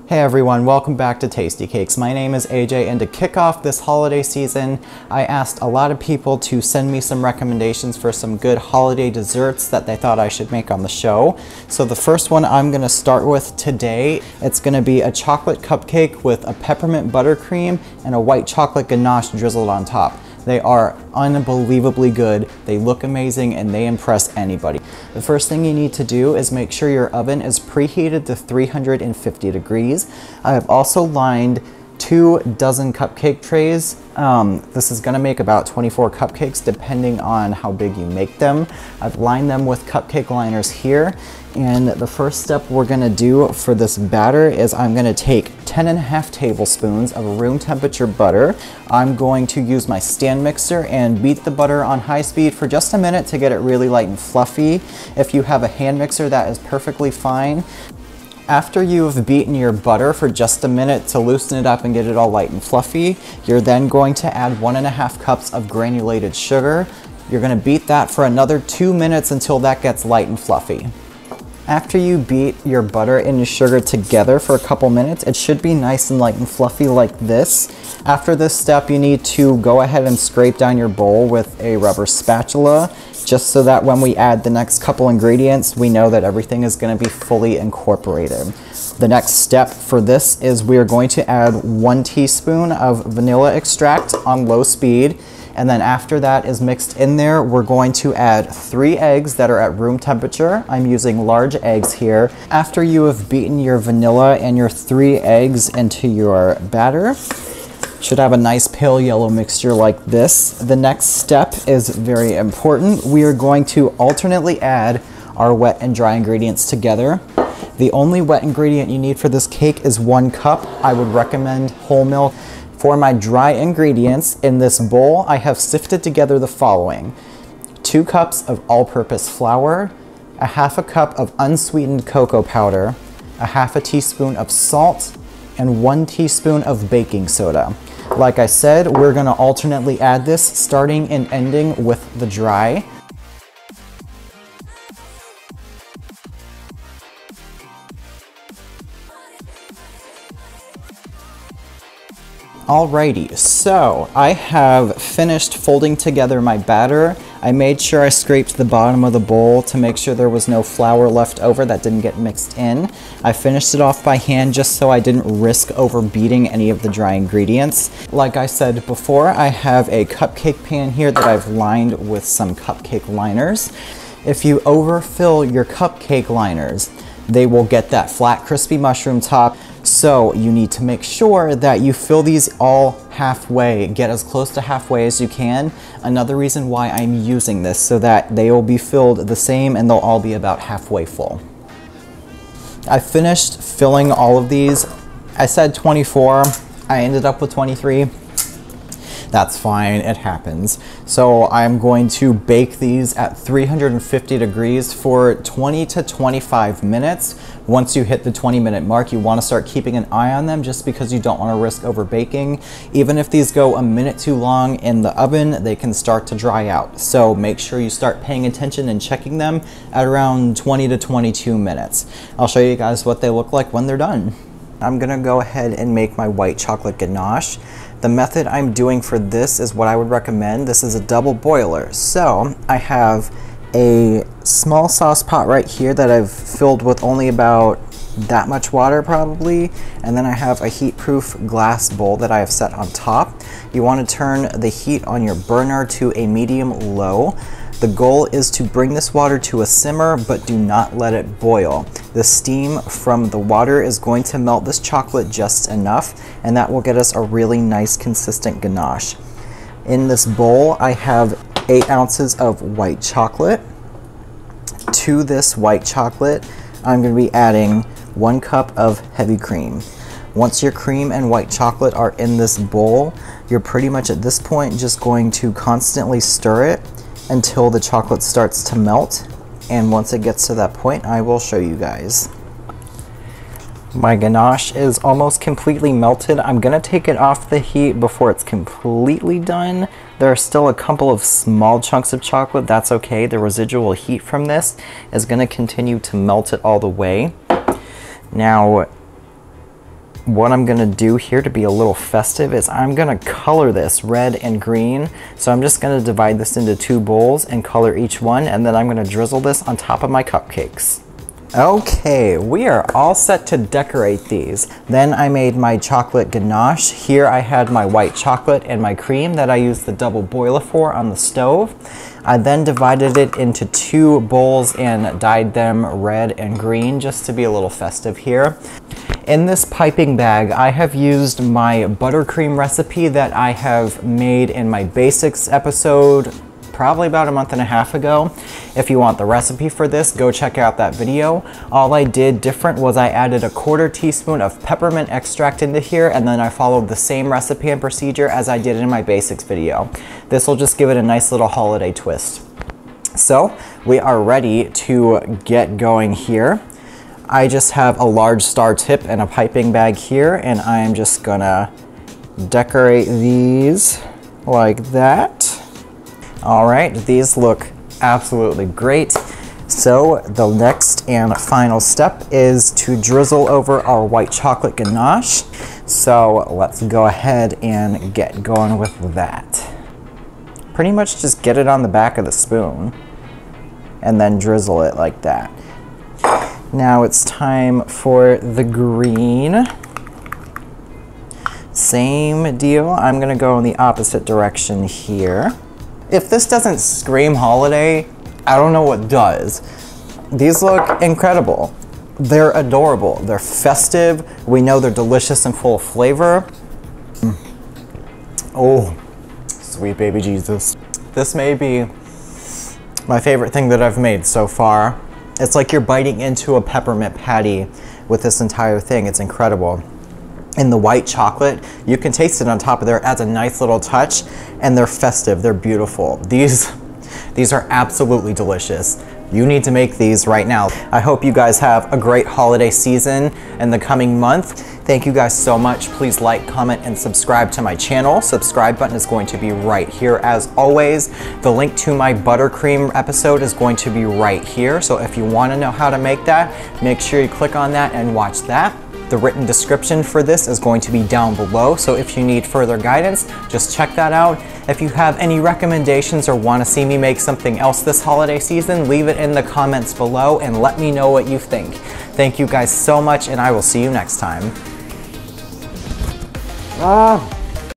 Hey everyone, welcome back to Tasty Cakes. My name is AJ, and to kick off this holiday season, I asked a lot of people to send me some recommendations for some good holiday desserts that they thought I should make on the show. So the first one I'm gonna start with today, it's gonna be a chocolate cupcake with a peppermint buttercream and a white chocolate ganache drizzled on top. They are unbelievably good, they look amazing, and they impress anybody. The first thing you need to do is make sure your oven is preheated to 350 degrees. I have also lined 2 dozen cupcake trays. This is gonna make about 24 cupcakes depending on how big you make them. I've lined them with cupcake liners here. And the first step we're gonna do for this batter is I'm gonna take 10.5 tablespoons of room temperature butter. I'm going to use my stand mixer and beat the butter on high speed for just a minute to get it really light and fluffy. If you have a hand mixer, that is perfectly fine. After you've beaten your butter for just a minute to loosen it up and get it all light and fluffy, you're then going to add 1.5 cups of granulated sugar. You're gonna beat that for another 2 minutes until that gets light and fluffy. After you beat your butter and your sugar together for a couple minutes, it should be nice and light and fluffy like this. After this step, you need to go ahead and scrape down your bowl with a rubber spatula, just so that when we add the next couple ingredients, we know that everything is going to be fully incorporated. The next step for this is we are going to add 1 teaspoon of vanilla extract on low speed. And then after that is mixed in there, we're going to add 3 eggs that are at room temperature. I'm using large eggs here. After you have beaten your vanilla and your 3 eggs into your batter, should have a nice pale yellow mixture like this. The next step is very important. We are going to alternately add our wet and dry ingredients together. The only wet ingredient you need for this cake is 1 cup. I would recommend whole milk. For my dry ingredients, in this bowl, I have sifted together the following: 2 cups of all-purpose flour, a 1/2 cup of unsweetened cocoa powder, a 1/2 teaspoon of salt, and 1 teaspoon of baking soda. Like I said, we're gonna alternately add this, starting and ending with the dry. Alrighty, so I have finished folding together my batter. I made sure I scraped the bottom of the bowl to make sure there was no flour left over that didn't get mixed in. I finished it off by hand just so I didn't risk overbeating any of the dry ingredients. Like I said before, I have a cupcake pan here that I've lined with some cupcake liners. If you overfill your cupcake liners, they will get that flat, crispy mushroom top. So you need to make sure that you fill these all halfway, get as close to halfway as you can. Another reason why I'm using this, so that they will be filled the same and they'll all be about halfway full. I finished filling all of these. I said 24, I ended up with 23. That's fine, it happens. So I'm going to bake these at 350 degrees for 20 to 25 minutes. Once you hit the 20-minute mark, you want to start keeping an eye on them just because you don't want to risk over baking. Even if these go a minute too long in the oven, they can start to dry out. So make sure you start paying attention and checking them at around 20 to 22 minutes. I'll show you guys what they look like when they're done. I'm gonna go ahead and make my white chocolate ganache. The method I'm doing for this is what I would recommend. This is a double boiler. So I have a small sauce pot right here that I've filled with only about that much water probably. And then I have a heat-proof glass bowl that I have set on top. You want to turn the heat on your burner to a medium-low. The goal is to bring this water to a simmer, but do not let it boil. The steam from the water is going to melt this chocolate just enough, and that will get us a really nice consistent ganache. In this bowl, I have 8 ounces of white chocolate. To this white chocolate, I'm going to be adding 1 cup of heavy cream. Once your cream and white chocolate are in this bowl, you're pretty much at this point just going to constantly stir it until the chocolate starts to melt. And once it gets to that point, I will show you guys. My ganache is almost completely melted. I'm gonna take it off the heat before it's completely done. There are still a couple of small chunks of chocolate. That's okay. The residual heat from this is gonna continue to melt it all the way. Now, what I'm gonna do here to be a little festive is I'm gonna color this red and green. So I'm just gonna divide this into 2 bowls and color each one, and then I'm gonna drizzle this on top of my cupcakes. Okay, we are all set to decorate these. Then I made my chocolate ganache. Here I had my white chocolate and my cream that I used the double boiler for on the stove. I then divided it into 2 bowls and dyed them red and green just to be a little festive here. In this piping bag, I have used my buttercream recipe that I have made in my basics episode probably about a month and a half ago. If you want the recipe for this, go check out that video. All I did different was I added a 1/4 teaspoon of peppermint extract into here, and then I followed the same recipe and procedure as I did in my basics video. This will just give it a nice little holiday twist. So we are ready to get going here. I just have a large star tip and a piping bag here, and I'm just gonna decorate these like that. All right, these look absolutely great. So the next and final step is to drizzle over our white chocolate ganache. So let's go ahead and get going with that. Pretty much just get it on the back of the spoon and then drizzle it like that. Now it's time for the green. Same deal, I'm gonna go in the opposite direction here. If this doesn't scream holiday, I don't know what does. These look incredible. They're adorable. They're festive. We know they're delicious and full of flavor. Oh, sweet baby Jesus. This may be my favorite thing that I've made so far. It's like you're biting into a peppermint patty with this entire thing. It's incredible. In the white chocolate, you can taste it on top of there. It adds a nice little touch, and they're festive. They're beautiful. These are absolutely delicious. You need to make these right now. I hope you guys have a great holiday season in the coming month. Thank you guys so much. Please like, comment, and subscribe to my channel. Subscribe button is going to be right here as always. The link to my buttercream episode is going to be right here. So if you want to know how to make that, make sure you click on that and watch that. The written description for this is going to be down below, so if you need further guidance, just check that out. If you have any recommendations or want to see me make something else this holiday season, leave it in the comments below and let me know what you think. Thank you guys so much, and I will see you next time.